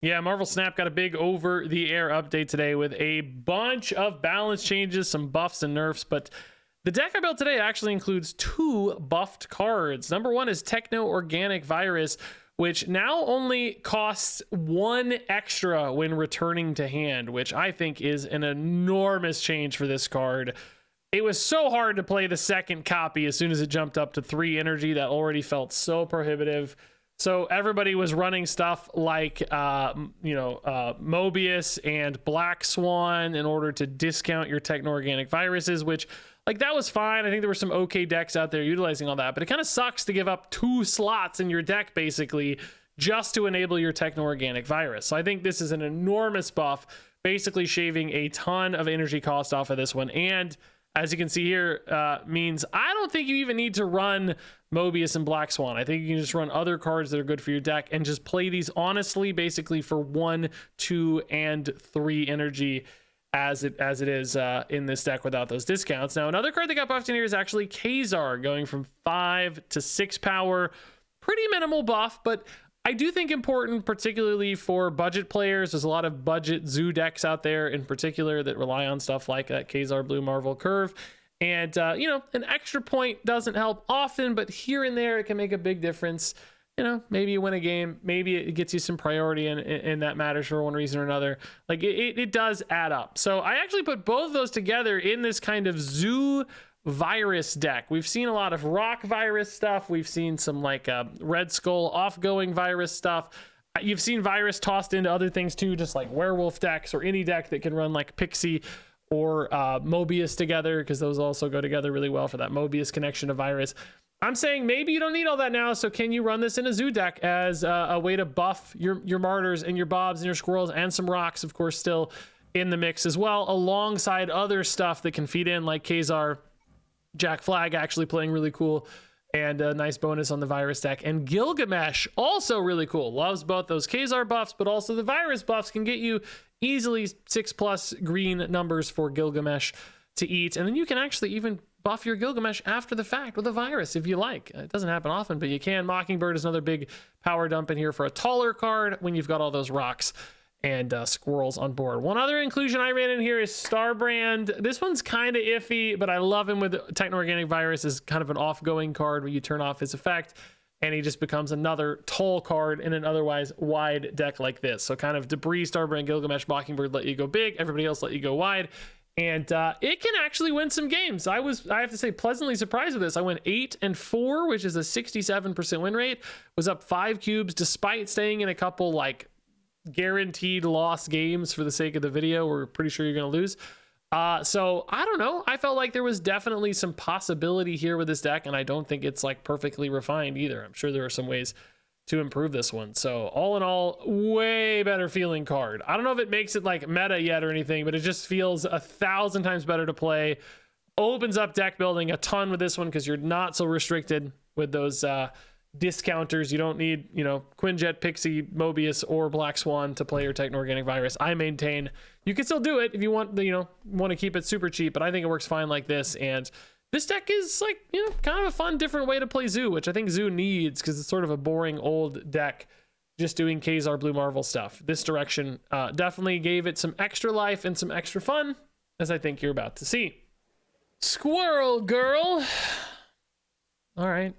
Yeah, Marvel Snap got a big over-the-air update today with a bunch of balance changes, some buffs and nerfs, but the deck I built today actually includes 2 buffed cards. Number 1 is Techno-Organic Virus, which now only costs 1 extra when returning to hand, which I think is an enormous change for this card. It was so hard to play the second copy as soon as it jumped up to 3 energy. That already felt so prohibitive. So everybody was running stuff like, Mobius and Black Swan in order to discount your Techno-Organic Viruses, which, like, that was fine. I think there were some okay decks out there utilizing all that, but it kind of sucks to give up 2 slots in your deck, basically, just to enable your Techno-Organic Virus. So I think this is an enormous buff, basically shaving a ton of energy cost off of this one. And as you can see here, means I don't think you even need to run Mobius and Black Swan. I think you can just run other cards that are good for your deck and just play these honestly, basically for 1, 2, and 3 energy as it is in this deck without those discounts. Now, another card that got buffed in here is actually Ka-Zar, going from 5 to 6 power. Pretty minimal buff, but I do think important, particularly for budget players. There's a lot of budget zoo decks out there in particular that rely on stuff like that Ka-Zar Blue Marvel curve. And, an extra point doesn't help often, but here and there, it can make a big difference. Maybe you win a game, maybe it gets you some priority and that matters for one reason or another. Like it does add up. So I actually put both of those together in this kind of zoo virus deck. We've seen a lot of rock virus stuff. We've seen some like Red Skull offgoing virus stuff. You've seen virus tossed into other things too, just like werewolf decks or any deck that can run like Pixie or Mobius together, because those also go together really well for that Mobius connection to virus. I'm saying maybe you don't need all that now, so can you run this in a zoo deck as a way to buff your martyrs and your bobs and your squirrels and some rocks, of course, still in the mix as well, alongside other stuff that can feed in, like Ka-Zar, Jack Flag actually playing really cool, and a nice bonus on the virus deck. And Gilgamesh, also really cool. Loves both those Ka-Zar buffs, but also the virus buffs can get you easily 6+ green numbers for Gilgamesh to eat. And then you can actually even buff your Gilgamesh after the fact with a virus if you like. It doesn't happen often, but you can. Mockingbird is another big power dump in here for a taller card when you've got all those rocks and squirrels on board. One other inclusion I ran in here is Starbrand. This one's kind of iffy, but I love him with Techno-Organic Virus as kind of an off-going card where you turn off his effect and he just becomes another tall card in an otherwise wide deck like this. So kind of Debris, Starbrand, Gilgamesh, Mockingbird let you go big, everybody else let you go wide. And it can actually win some games. I have to say, pleasantly surprised with this. I went 8-4, which is a 67% win rate. Was up 5 cubes despite staying in a couple like guaranteed lost games for the sake of the video. We're pretty sure you're going to lose. So I don't know. I felt like there was definitely some possibility here with this deck, and I don't think it's like perfectly refined either. I'm sure there are some ways to improve this one. So all in all, way better feeling card. I don't know if it makes it like meta yet or anything, but it just feels 1,000 times better to play. Opens up deck building a ton with this one because you're not so restricted with those discounters. You don't need, Quinjet, Pixie, Mobius, or Black Swan to play your Techno-Organic Virus. I maintain you can still do it if you want, want to keep it super cheap, but I think it works fine like this. And this deck is like, kind of a fun, different way to play Zoo, which I think Zoo needs because it's sort of a boring old deck just doing Ka-Zar Blue Marvel stuff. This direction definitely gave it some extra life and some extra fun, as I think you're about to see. Squirrel Girl. All right.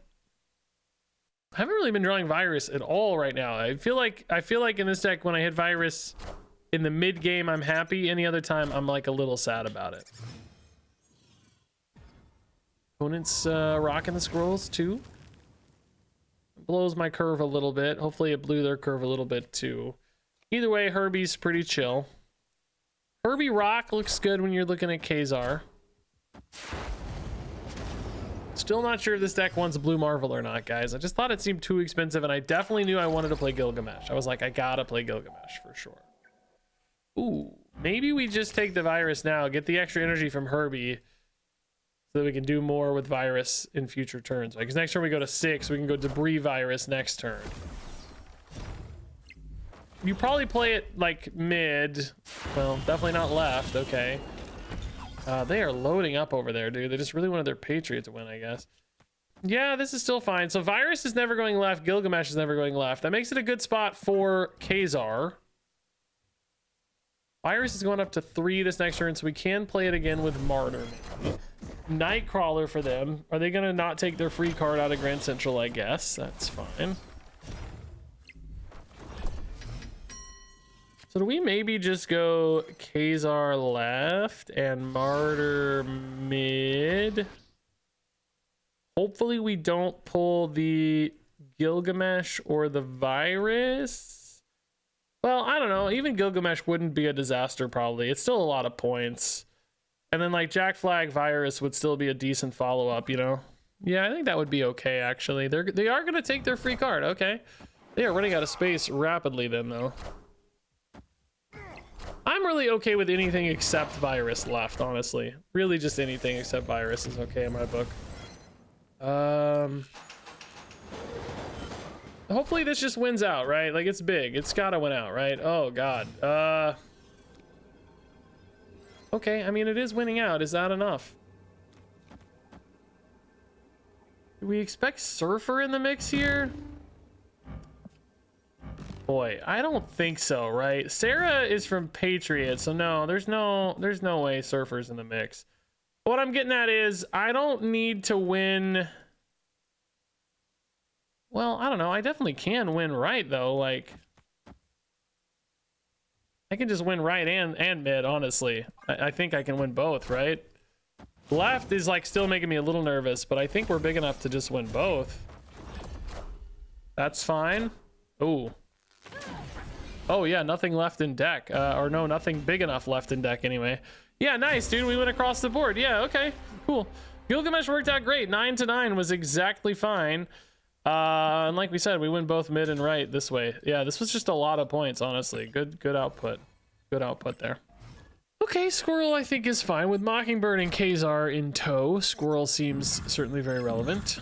I haven't really been drawing virus at all right now. I feel like in this deck, when I hit virus in the mid game, I'm happy. Any other time, I'm like a little sad about it. Opponent's rocking the scrolls too. Blows my curve a little bit. Hopefully it blew their curve a little bit too. Either way, Herbie's pretty chill. Herbie rock looks good when you're looking at Ka-Zar. Still not sure if this deck wants Blue Marvel or not, guys. I just thought it seemed too expensive, and I definitely knew I wanted to play Gilgamesh. I was like, I gotta play Gilgamesh for sure. Ooh, maybe we just take the virus now, get the extra energy from Herbie, so that we can do more with virus in future turns. Because next turn we go to 6, we can go Debris Virus next turn. You probably play it like mid. Well, definitely not left. Okay. They are loading up over there, dude. They just really wanted their Patriot to win, I guess. Yeah, this is still fine. So Virus is never going left. Gilgamesh is never going left. That makes it a good spot for Ka-Zar. Virus is going up to 3 this next turn, so we can play it again with Martyr, maybe. Nightcrawler for them. Are they going to not take their free card out of Grand Central? I guess. That's fine. So do we maybe just go Ka-Zar left and Martyr mid? Hopefully we don't pull the Gilgamesh or the Virus. Well, I don't know. Even Gilgamesh wouldn't be a disaster, probably. It's still a lot of points. And then, like, Jack Flag Virus would still be a decent follow-up, you know? Yeah, I think that would be okay, actually. They are going to take their free card. Okay. They are running out of space rapidly then, though. I'm really okay with anything except Virus left, honestly. Really just anything except Virus is okay in my book. Hopefully this just wins out, right? Like, it's big. It's gotta win out, right? Oh, God. Okay, I mean, it is winning out. Is that enough? Do we expect Surfer in the mix here? Boy, I don't think so, right? Sarah is from Patriot, so no, there's no way Surfer's in the mix. What I'm getting at is, I don't need to win... Well, I don't know. I definitely can win right, though. Like, I can just win right and mid, honestly. I think I can win both, right? Left is, like, still making me a little nervous, but I think we're big enough to just win both. That's fine. Ooh. Oh, yeah, nothing left in deck. Or no, nothing big enough left in deck, anyway. Yeah, nice, dude. We went across the board. Yeah, okay. Cool. Gilgamesh worked out great. 9-9 was exactly fine. And like we said, we win both mid and right this way. Yeah, this was just a lot of points, honestly. Good output. Good output there. Okay, Squirrel I think is fine. With Mockingbird and Ka-Zar in tow, Squirrel seems certainly very relevant.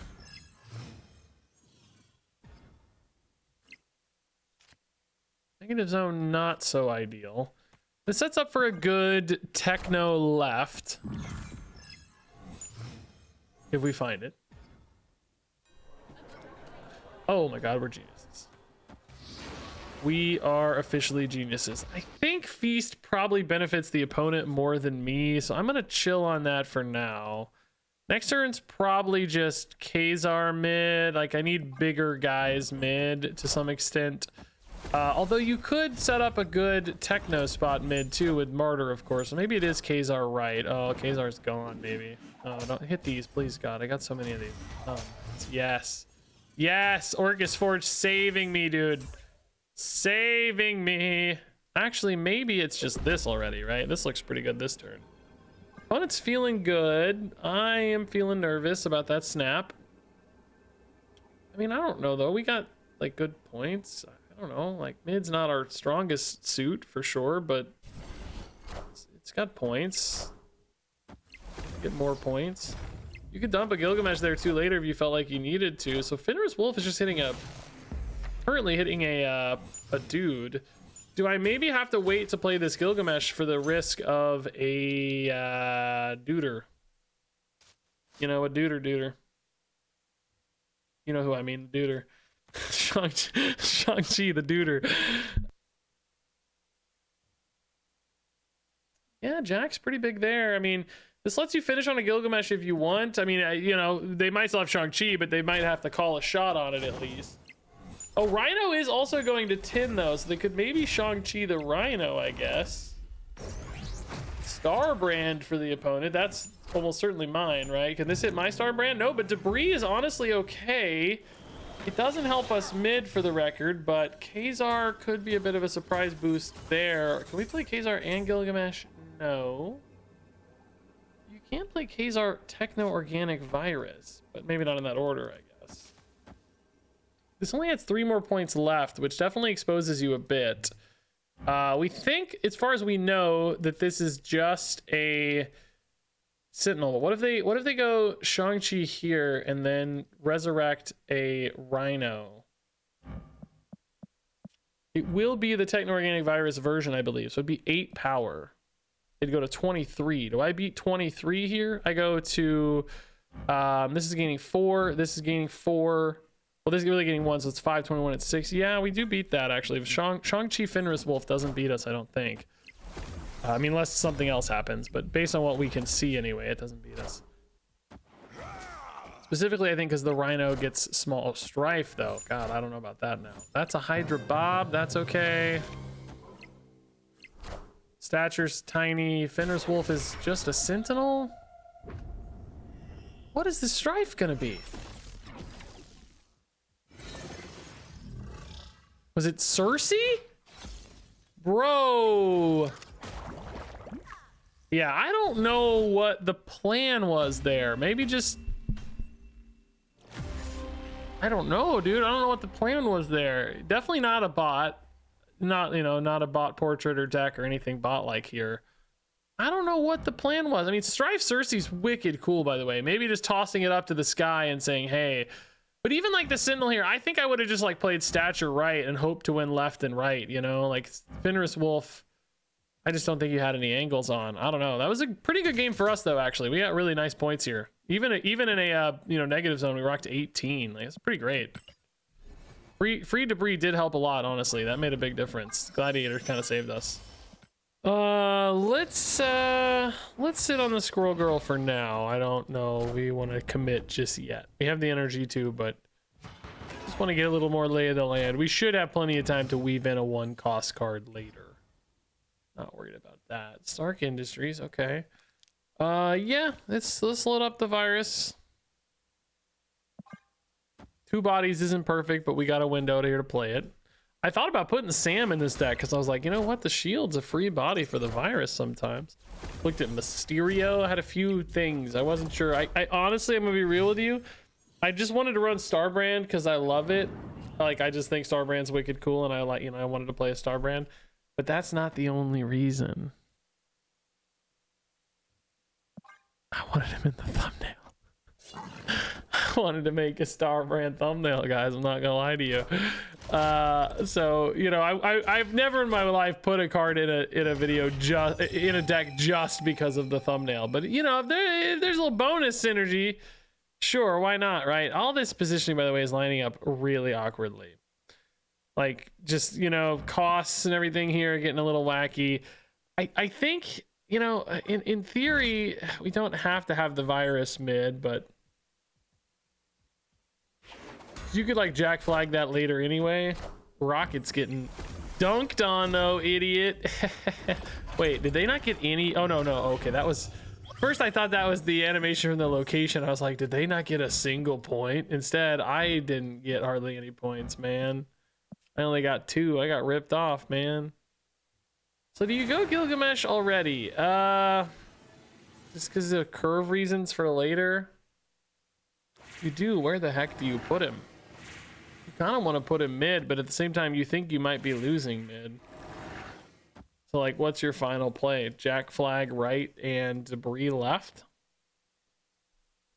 Negative zone, not so ideal. This sets up for a good Techno left. If we find it. Oh my God, we're geniuses. We are officially geniuses. I think Feast probably benefits the opponent more than me, so I'm gonna chill on that for now. Next turn's probably just Ka-Zar mid. Like, I need bigger guys mid to some extent. Although you could set up a good Techno spot mid too with Martyr, of course. So maybe it is Ka-Zar right. Oh, Ka-Zar's gone, maybe. Oh, don't hit these, please, God. I got so many of these. Yes. Yes, Orcus Forge saving me, dude. Saving me. Actually, maybe it's just this already, right? This looks pretty good this turn. Opponent's feeling good. I am feeling nervous about that snap. I mean, I don't know, though. We got, like, good points. I don't know. Like, mid's not our strongest suit, for sure, but it's got points. Get more points. You could dump a Gilgamesh there too later if you felt like you needed to. So Fenris Wolf is just currently hitting a dude. Do I maybe have to wait to play this Gilgamesh for the risk of a duder? You know, a duder. You know who I mean, duder. Shang-Chi, the duder. Yeah, Jack's pretty big there. I mean, this lets you finish on a Gilgamesh if you want. I mean, you know, they might still have Shang-Chi, but they might have to call a shot on it at least. Oh, Rhino is also going to 10, though, so they could maybe Shang-Chi the Rhino, I guess. Star Brand for the opponent. That's almost certainly mine, right? Can this hit my Star Brand? No, but Debris is honestly okay. It doesn't help us mid for the record, but Ka-Zar could be a bit of a surprise boost there. Can we play Ka-Zar and Gilgamesh? No. You can play Ka-Zar Techno-Organic Virus, but maybe not in that order, I guess. This only has 3 more points left, which definitely exposes you a bit. We think, as far as we know, that this is just a Sentinel. What if they go Shang-Chi here and then resurrect a Rhino? It will be the Techno-Organic Virus version, I believe. So it'd be 8 power. It'd go to 23. Do I beat 23 here? I go to this is gaining 4. This is gaining 4. Well, this is really getting 1, so it's 5, 21, it's 6. Yeah, we do beat that, actually. If Shang-Chi Fenris Wolf doesn't beat us, I don't think. I mean, unless something else happens, but based on what we can see anyway, it doesn't beat us. Specifically, I think because the Rhino gets small strife, though. God, I don't know about that now. That's a Hydra Bob. That's okay. Stature's tiny. Fenris Wolf is just a Sentinel. What is the strife gonna be? Was it Cersei? Bro. Yeah, I don't know what the plan was there. Maybe just... I don't know, dude. I don't know what the plan was there. Definitely not a bot. Not, you know, not a bot portrait or deck or anything bot-like here. I don't know what the plan was. I mean, Strife Cersei's wicked cool, by the way. Maybe just tossing it up to the sky and saying, hey... But even like the Sentinel here, I think I would have just like played Stature right and hoped to win left and right, you know? Like Fenris Wolf, I just don't think you had any angles on. I don't know. That was a pretty good game for us though, actually. We got really nice points here. Even in a you know, negative zone, we rocked 18. Like, it's pretty great. Free debris did help a lot, honestly. That made a big difference. Gladiator kind of saved us. Let's sit on the Squirrel Girl for now. I don't know we want to commit just yet. We have the energy too, but just want to get a little more lay of the land. We should have plenty of time to weave in a 1-cost card later. Not worried about that. Stark Industries, okay. Yeah, let's load up the virus. 2 bodies isn't perfect, but we got a window here to play it. I thought about putting Sam in this deck because I was like, you know what? The shield's a free body for the virus sometimes. Looked at Mysterio, had a few things. I wasn't sure. I honestly, I'm gonna be real with you. I just wanted to run Starbrand because I love it. Like, I just think Starbrand's wicked cool, and I like, you know, I wanted to play a Starbrand. But that's not the only reason. I wanted him in the thumbnail. I wanted to make a Starbrand thumbnail, guys. I'm not gonna lie to you. So you know, I've never in my life put a card in a video just in a deck just because of the thumbnail. But you know, if there's a little bonus synergy, sure, why not, right? All this positioning, by the way, is lining up really awkwardly. Like, just, you know, costs and everything here getting a little wacky. I think, you know, in theory, we don't have to have the virus mid, but you could like Jack flag that later anyway. Rocket's getting dunked on though, idiot. Wait, did they not get any? Oh no, okay, that was first. I thought that was the animation from the location. I was like, did they not get a single point? Instead, I didn't get hardly any points, man. I only got 2. I got ripped off, man. So do you go Gilgamesh already? Just because of curve reasons for later? You do. Where the heck do you put him? You kind of want to put him mid, but at the same time, you think you might be losing mid. So, like, what's your final play? Jack flag right and debris left?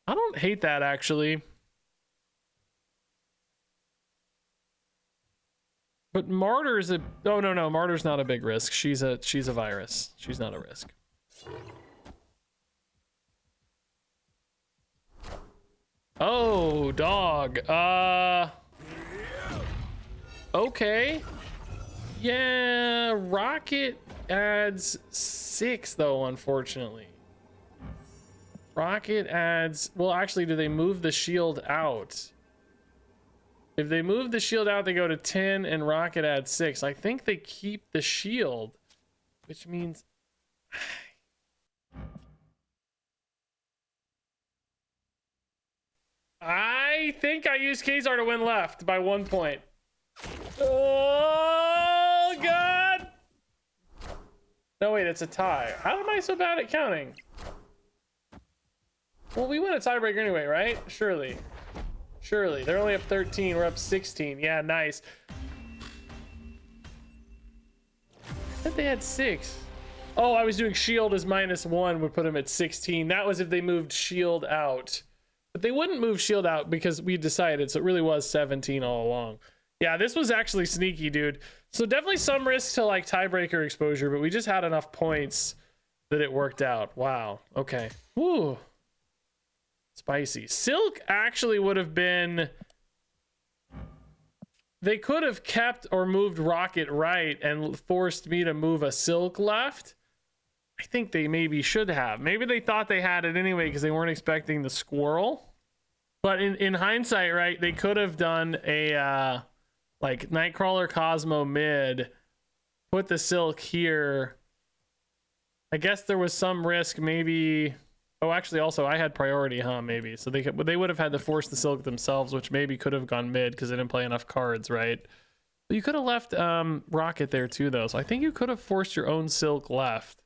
I don't hate that, actually. But Martyr's a... Oh, no. Martyr's not a big risk. She's a virus. She's not a risk. Oh, dog. Okay. Yeah, Rocket adds 6 though, unfortunately. Rocket adds... Well, actually, do they move the shield out? If they move the shield out, they go to 10 and Rocket adds 6. I think they keep the shield, which means... I think I used Ka-Zar to win left by 1 point. Oh, God! No, wait, it's a tie. How am I so bad at counting? Well, we win a tiebreaker anyway, right? Surely. They're only up 13. We're up 16. Yeah, nice. I thought they had 6. Oh, I was doing shield as -1 would put them at 16. That was if they moved shield out. But they wouldn't move shield out because we decided, so it really was 17 all along. Yeah, this was actually sneaky, dude. So definitely some risk to like tiebreaker exposure, but we just had enough points that it worked out. Wow. Okay. Woo. Spicy. Silk actually would have been... They could have kept or moved Rocket right and forced me to move a Silk left. I think they maybe should have. Maybe they thought they had it anyway because they weren't expecting the squirrel. But in hindsight, right, they could have done a like Nightcrawler Cosmo mid, put the silk here. I guess there was some risk maybe. Oh, actually, also I had priority, huh? Maybe so they would have had to force the silk themselves, which maybe could have gone mid because they didn't play enough cards, right? But you could have left Rocket there too, though. So I think you could have forced your own silk left.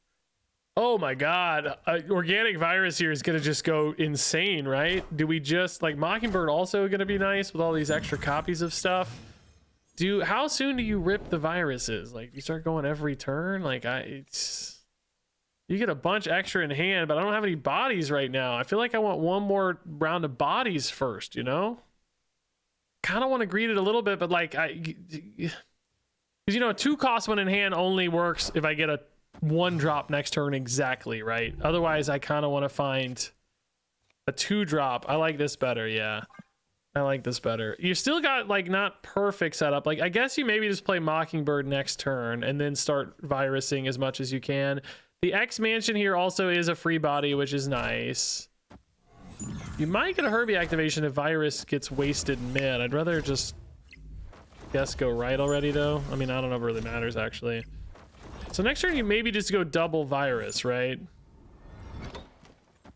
Oh my God, Organic Virus here is gonna just go insane, right? Do we just like Mockingbird also gonna be nice with all these extra copies of stuff? How soon do you rip the viruses? Like you start going every turn? Like you get a bunch extra in hand, but I don't have any bodies right now. I feel like I want one more round of bodies first, you know? Kind of want to greed it a little bit, but like because you know, a 2 cost one in hand only works if I get a 1 drop next turn exactly, right? Otherwise I kind of want to find a 2 drop. I like this better. Yeah, I like this better. You still got like not perfect setup. Like I guess you maybe just play Mockingbird next turn and then start virusing as much as you can. The X Mansion here also is a free body, which is nice. You might get a Herbie activation if virus gets wasted mid. I'd rather just guess go right already though. I mean, I don't know if it really matters actually. So next turn you maybe just go double virus, right?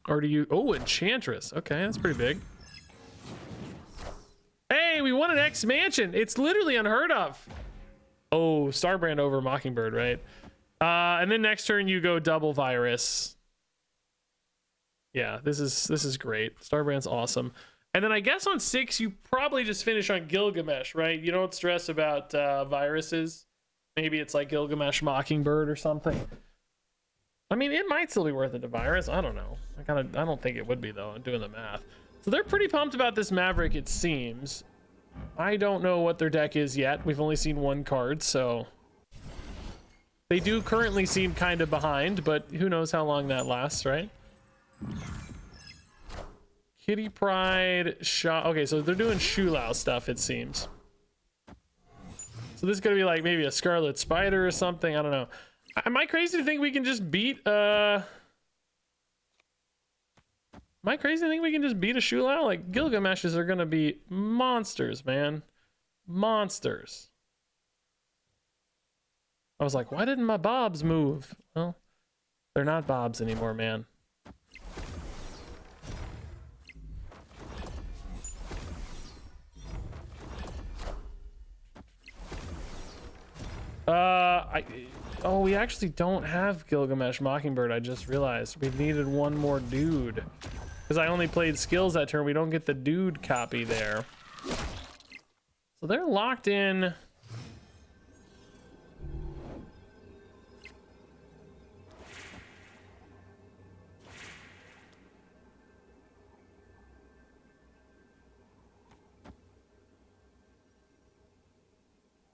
Or do you... Oh, Enchantress. Okay, that's pretty big. Hey, we won an X Mansion. It's literally unheard of. Oh, Starbrand over Mockingbird, right? And then next turn you go double virus. Yeah, this is great. Starbrand's awesome. And then I guess on 6 you probably just finish on Gilgamesh, right? You don't stress about viruses. Maybe it's like Gilgamesh Mockingbird or something. I mean, it might still be worth it to virus. I don't know. I don't think it would be though. I'm doing the math. So they're pretty pumped about this Maverick, it seems. I don't know what their deck is yet. We've only seen 1 card, so they do currently seem kind of behind, but who knows how long that lasts, right? Kitty Pride, Shaw. Okay, so they're doing Shulao stuff, it seems. So this is gonna be like maybe a Scarlet Spider or something. I don't know. Am I crazy to think we can just beat Am I crazy to think we can just beat a Shulao? Like Gilgameshes are gonna be monsters, man. Monsters. I was like, why didn't my bobs move? Well, they're not bobs anymore, man. Oh, we actually don't have Gilgamesh Mockingbird. I just realized we needed 1 more dude because I only played skills that turn. We don't get the dude copy there, so they're locked in.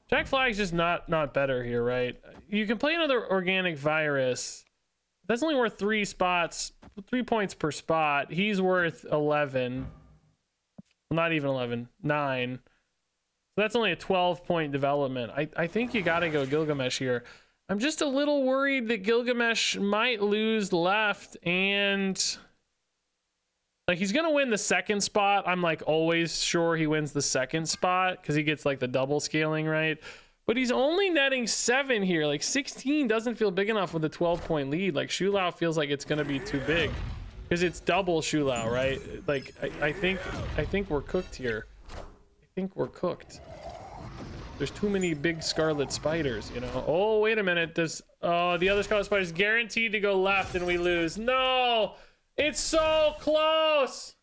Jack Flag's just not better here, right? You can play another Organic Virus. That's only worth 3 spots, 3 points per spot. He's worth 11. Well, not even 11, 9. So that's only a 12-point development. I think you gotta go Gilgamesh here. I'm just a little worried that Gilgamesh might lose left and... Like, he's gonna win the 2nd spot. I'm like always sure he wins the 2nd spot because he gets like the double scaling, right? But he's only netting 7 here. Like 16 doesn't feel big enough with a 12-point lead. Like Shulao feels like it's gonna be too big because it's double Shulao, right? Like I think we're cooked here. I think we're cooked. There's too many big Scarlet Spiders, you know? Oh, wait a minute. Oh, the other Scarlet Spider is guaranteed to go left and we lose. No! It's so close.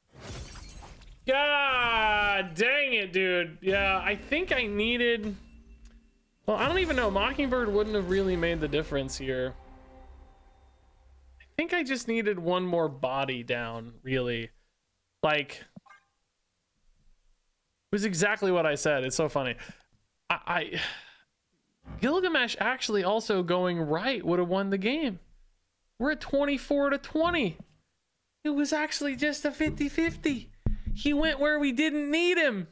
God dang it, dude. Yeah, I think I needed... Well, I don't even know. Mockingbird wouldn't have really made the difference here. I think I just needed 1 more body down, really. Like... It was exactly what I said. It's so funny. Gilgamesh actually also going right would have won the game. We're at 24-20. It was actually just a 50-50. He went where we didn't need him.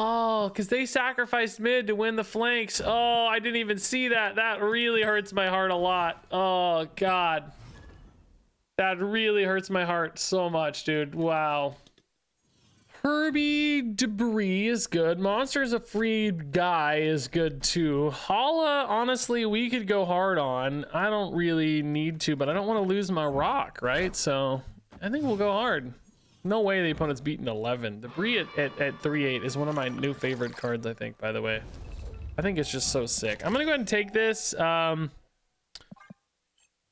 Oh, because they sacrificed mid to win the flanks. Oh, I didn't even see that. That really hurts my heart a lot. Oh, God. That really hurts my heart so much, dude. Wow. Herbie Debris is good. Monster is a free guy is good too. Hala, honestly, we could go hard on. I don't really need to, but I don't want to lose my rock, right? So I think we'll go hard. No way the opponent's beaten 11. Debris at 3-8 is one of my new favorite cards, I think, by the way. I think it's just so sick. I'm going to go ahead and take this.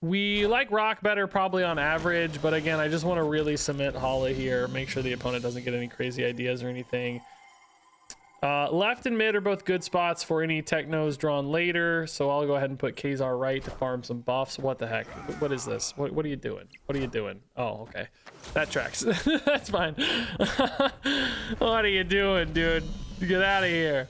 We like rock better probably on average, but again, I just want to really cement Hala here. Make sure the opponent doesn't get any crazy ideas or anything. Left and mid are both good spots for any technos drawn later, so I'll go ahead and put Ka-Zar right to farm some buffs. What the heck? What is this? What are you doing? What are you doing? Oh, okay. That tracks. That's fine. What are you doing, dude? Get out of here.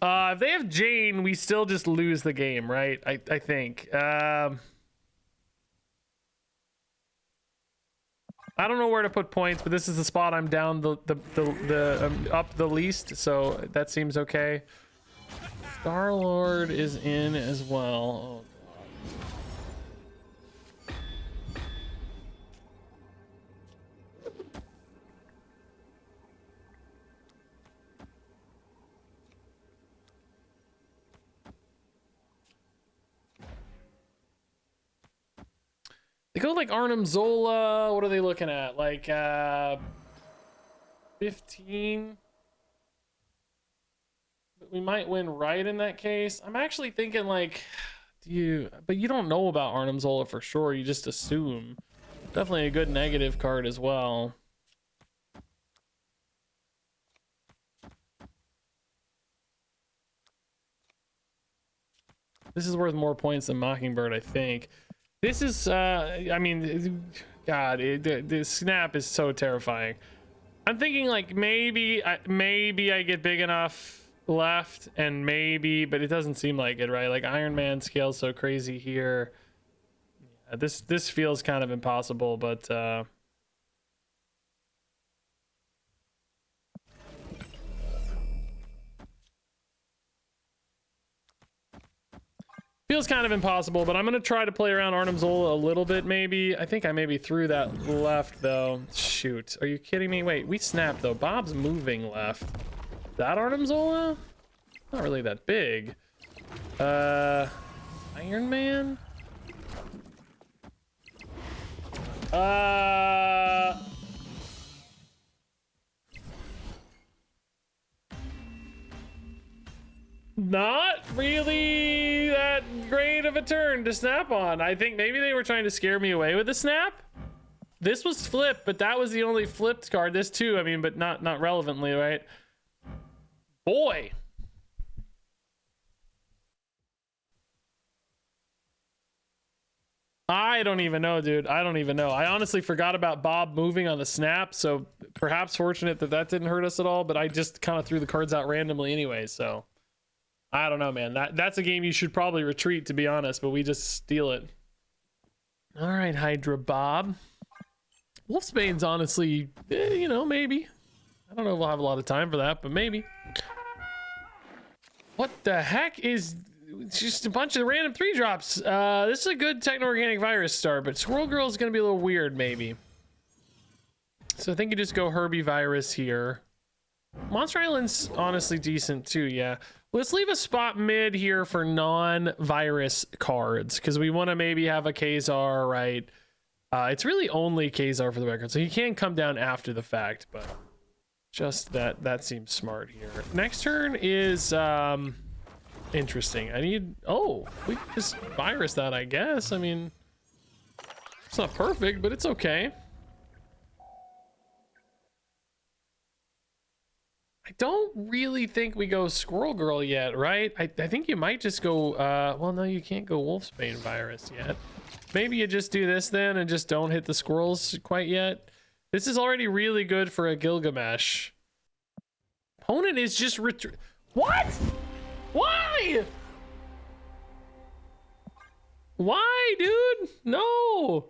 If they have Jane, we still just lose the game, right? I think. I don't know where to put points, but this is the spot I'm down up the least, so that seems okay. Star-Lord is in as well. Oh, they go like Arnim Zola. What are they looking at? Like 15. But we might win right in that case. I'm actually thinking like, but you don't know about Arnim Zola for sure. You just assume. Definitely a good negative card as well. This is worth more points than Mockingbird, I think. This is, I mean, God, the snap is so terrifying. I'm thinking like maybe I get big enough left, and maybe, but it doesn't seem like it, right? Like Iron Man scales so crazy here. Yeah, this feels kind of impossible, but feels kind of impossible, but I'm going to try to play around Arnim Zola a little bit, maybe. I think I maybe threw that left, though. Shoot. Are you kidding me? Wait, we snapped, though. Bob's moving left. That Arnim Zola? Not really that big. Iron Man? Not really that great of a turn to snap on. I think maybe they were trying to scare me away with the snap. This was flipped, but that was the only flipped card. This too, I mean, but not relevantly, right? Boy. I don't even know, dude. I don't even know. I honestly forgot about Bob moving on the snap, so perhaps fortunate that that didn't hurt us at all, but I just kind of threw the cards out randomly anyway, so I don't know, man. That's a game you should probably retreat, to be honest, but we just steal it. All right, Hydra Bob. Wolfsbane's honestly, you know, maybe. I don't know if we'll have a lot of time for that, but maybe. What the heck is... It's just a bunch of random 3-drops. This is a good Techno-Organic Virus start, but Squirrel Girl is going to be a little weird, maybe. So I think you just go Herbie Virus here. Monster Island's honestly decent too, yeah. Let's leave a spot mid here for non-virus cards, because we want to maybe have a Ka-Zar, right? It's really only Ka-Zar for the record, so he can come down after the fact, but just that seems smart here. Next turn is... interesting. I need... Oh, we can just virus that, I guess. I mean, it's not perfect, but it's okay. I don't really think we go Squirrel Girl yet, right? I think you might just go... well, no, you can't go Wolfsbane Virus yet. Maybe you just do this then and just don't hit the squirrels quite yet. This is already really good for a Gilgamesh. Opponent is just... What? Why? Why, dude? No.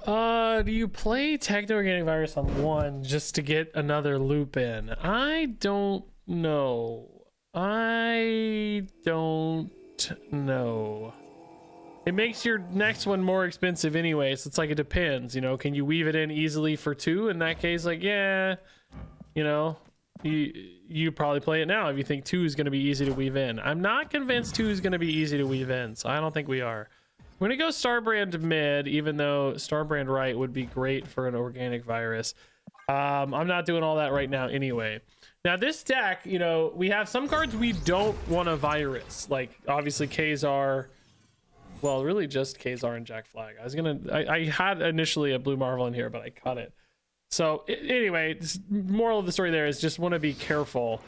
Do you play Techno-Organic Virus on 1 just to get another loop in? I don't know. I don't know. It makes your next one more expensive anyway, so it's like it depends, you know. Can you weave it in easily for 2? In that case, like, yeah, you know, you probably play it now if you think 2 is going to be easy to weave in. I'm not convinced 2 is going to be easy to weave in, so I don't think we are. We're going to go Starbrand mid, even though Starbrand right would be great for an organic virus. I'm not doing all that right now anyway. Now this deck, you know, we have some cards we don't want a virus, like obviously Ka-Zar. Well, really just Ka-Zar and Jack Flag. I had initially a Blue Marvel in here, but I cut it. So anyway, moral of the story there is just want to be careful.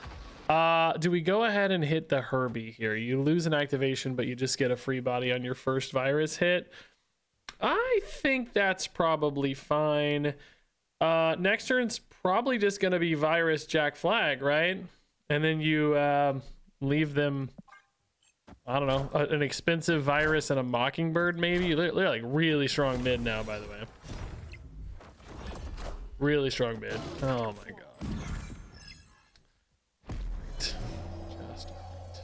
Do we go ahead and hit the Herbie here? You lose an activation, but you just get a free body on your first virus hit. I think that's probably fine. Next turn's probably just going to be virus Jack Flag, right? And then you leave them, I don't know, an expensive virus and a Mockingbird maybe. They're like really strong mid now, by the way. Really strong mid. Oh my god. Just right.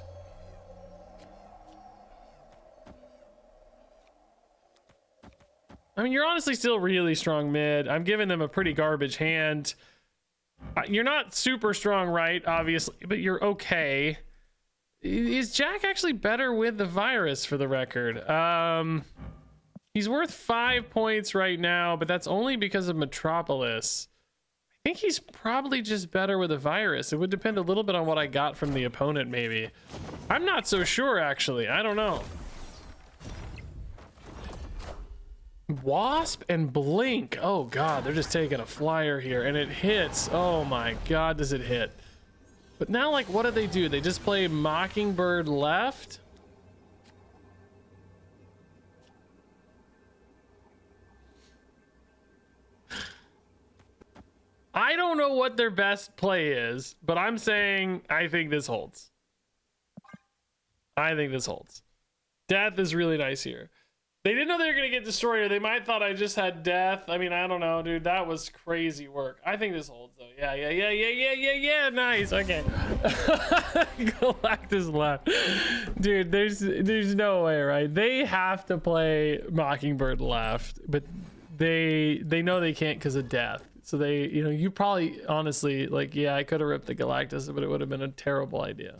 I mean, you're honestly still really strong mid. I'm giving them a pretty garbage hand. You're not super strong, right? Obviously, but you're okay. Is Jack actually better with the virus, for the record? He's worth 5 points right now, but that's only because of Metropolis. I think he's probably just better with a virus. It would depend a little bit on what I got from the opponent, maybe. I'm not so sure, actually. I don't know. Wasp and Blink. Oh god, they're just taking a flyer here, and it hits. Oh my god, does it hit? But now, like, what do? They just play Mockingbird left? I don't know what their best play is, but I'm saying I think this holds. I think this holds. Death is really nice here. They didn't know they were going to get Destroyer. They might thought I just had Death. I mean, I don't know, dude. That was crazy work. I think this holds, though. Yeah. Nice. Okay. Galactus left. Dude, there's no way, right? They have to play Mockingbird left, but they know they can't because of Death. So they, you know, you probably, honestly, like, yeah, I could have ripped the Galactus, but it would have been a terrible idea.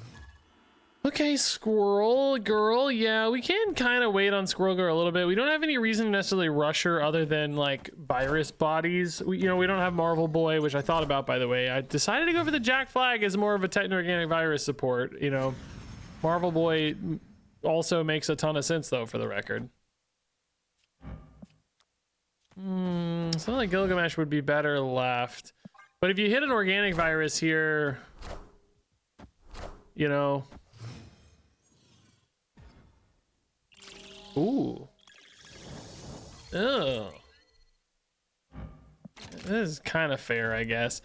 Okay, Squirrel Girl. Yeah, we can kind of wait on Squirrel Girl a little bit. We don't have any reason to necessarily rush her other than like virus bodies. We don't have Marvel Boy, which I thought about, by the way. I decided to go for the Jack Flag as more of a Techno-Organic Virus support. You know, Marvel Boy also makes a ton of sense, though, for the record. Something like Gilgamesh would be better left. But if you hit an organic virus here, you know. Ooh. Oh. This is kind of fair, I guess.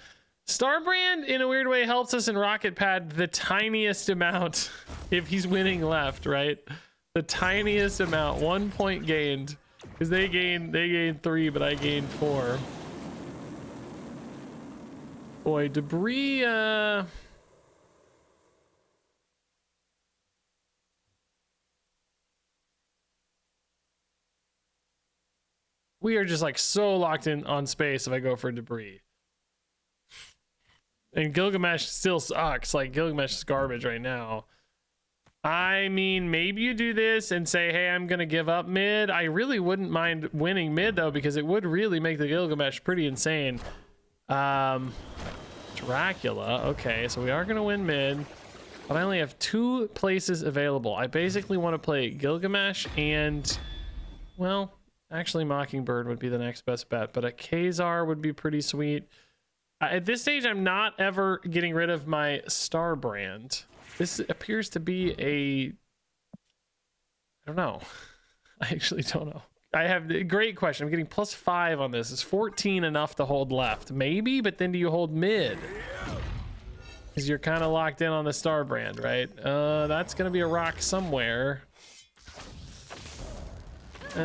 Starbrand, in a weird way, helps us in Rocket Pad the tiniest amount if he's winning left, right? The tiniest amount. 1 point gained. Because they gain 3, but I gain 4. Boy, Debris, we are just like so locked in on space if I go for Debris. And Gilgamesh still sucks. Like, Gilgamesh is garbage right now. I mean, maybe you do this and say, hey, I'm going to give up mid. I really wouldn't mind winning mid, though, because it would really make the Gilgamesh pretty insane. Dracula. Okay, so we are going to win mid. But I only have 2 places available. I basically want to play Gilgamesh and, well, actually Mockingbird would be the next best bet. But a Ka-Zar would be pretty sweet. At this stage, I'm not ever getting rid of my Starbrand. This appears to be a, I don't know. I actually don't know. I have a great question. I'm getting +5 on this. Is 14 enough to hold left? Maybe, but then do you hold mid? Because you're kind of locked in on the Starbrand, right? That's going to be a rock somewhere. Oh,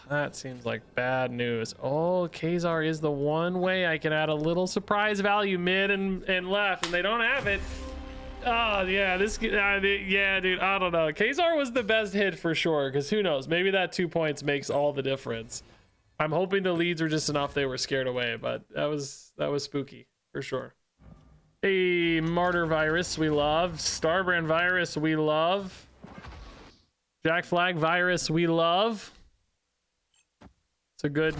that seems like bad news. Oh, Ka-Zar is the one way I can add a little surprise value mid and left, and they don't have it. Oh, yeah, yeah, dude, I don't know. Ka-Zar was the best hit for sure, because who knows? Maybe that 2 points makes all the difference. I'm hoping the leads were just enough they were scared away, but that was spooky for sure. A Martyr Virus, we love. Starbrand Virus, we love. Jack Flag Virus, we love. It's a good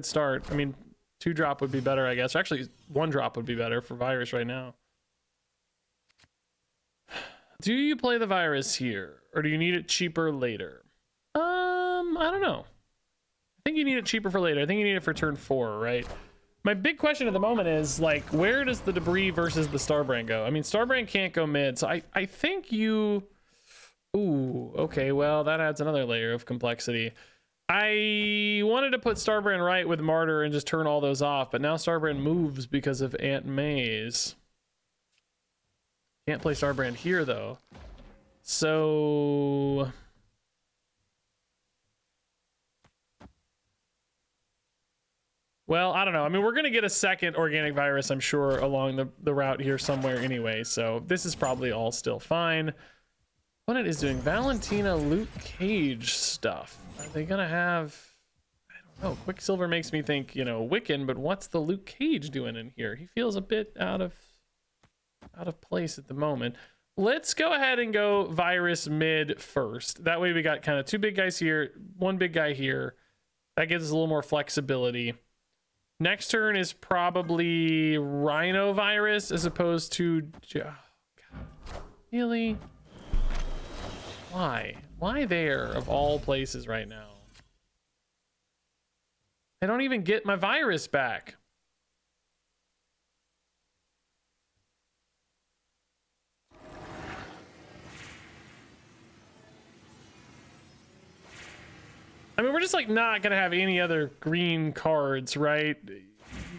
start. I mean, 2-drop would be better, I guess. Actually, 1-drop would be better for Virus right now. Do you play the Virus here, or do you need it cheaper later? I don't know. I think you need it cheaper for later. I think you need it for turn 4, right? My big question at the moment is, like, where does the Debris versus the Starbrand go? I mean, Starbrand can't go mid, so I think you... Ooh, okay, well, that adds another layer of complexity. I wanted to put Starbrand right with Martyr and just turn all those off, but now Starbrand moves because of Aunt May's. Can't play Starbrand here, though. So... Well, I don't know. I mean, we're going to get a second Organic Virus, I'm sure, along the route here somewhere anyway, so this is probably all still fine. Opponent is doing Valentina Luke Cage stuff. Are they going to have... I don't know. Quicksilver makes me think, you know, Wiccan, but what's the Luke Cage doing in here? He feels a bit out of place at the moment. Let's go ahead and go Virus mid first. That way we got kind of 2 big guys here, 1 big guy here. That gives us a little more flexibility. Next turn is probably Rhino Virus as opposed to... Oh, God. Really? Why? Why there, of all places right now? I don't even get my Virus back. I mean, we're just like not gonna have any other green cards, right?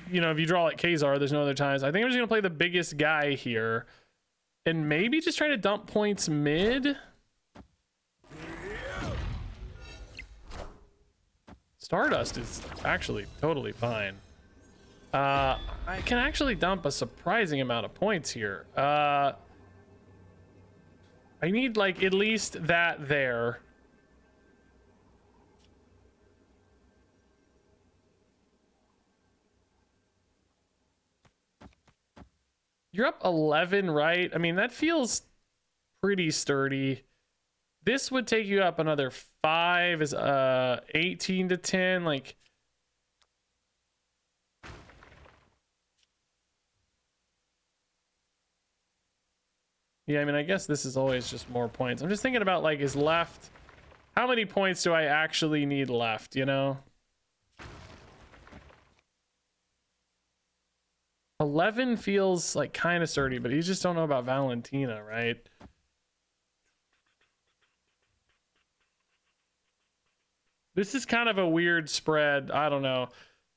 You know, if you draw like Ka-Zar, there's no other times. I think I'm just gonna play the biggest guy here and maybe just try to dump points mid. Stardust is actually totally fine. I can actually dump a surprising amount of points here. I need like at least that there. You're up 11, right? I mean, that feels pretty sturdy. This would take you up another 5, is 18 to 10, like... Yeah, I mean, I guess this is always just more points. I'm just thinking about, like, is left... How many points do I actually need left, you know? 11 feels like kind of sturdy, but you just don't know about Valentina, right? This is kind of a weird spread. I don't know.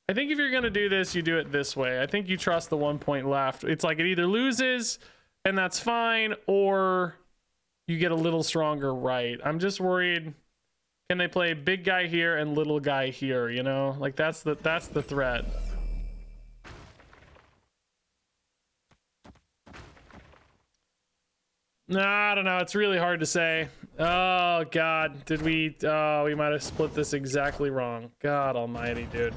I think if you're going to do this, you do it this way. I think you trust the 1 point left. It's like it either loses and that's fine, or you get a little stronger right. I'm just worried. Can they play big guy here and little guy here, you know? Like that's the threat. No, I don't know. It's really hard to say. Oh, God. Did we... Oh, we might have split this exactly wrong. God almighty, dude.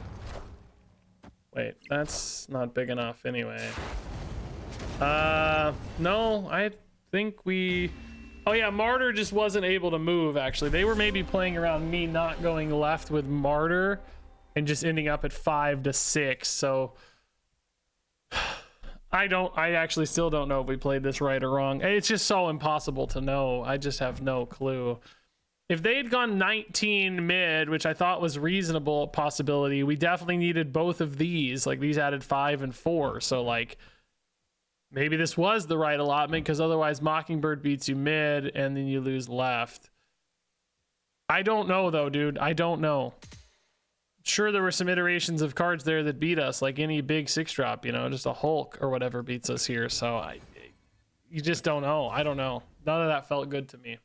Wait, that's not big enough anyway. No, I think we... Oh, yeah, Martyr just wasn't able to move, actually. They were maybe playing around me not going left with Martyr and just ending up at 5 to 6, so... I actually still don't know if we played this right or wrong. It's just so impossible to know. I just have no clue. If they had gone 19 mid, which I thought was reasonable possibility, we definitely needed both of these. Like these added 5 and 4. So like maybe this was the right allotment, because otherwise Mockingbird beats you mid and then you lose left. I don't know though, dude. I don't know. Sure, there were some iterations of cards there that beat us, like any big 6-drop, you know, just a Hulk or whatever beats us here. So you just don't know. I don't know. None of that felt good to me.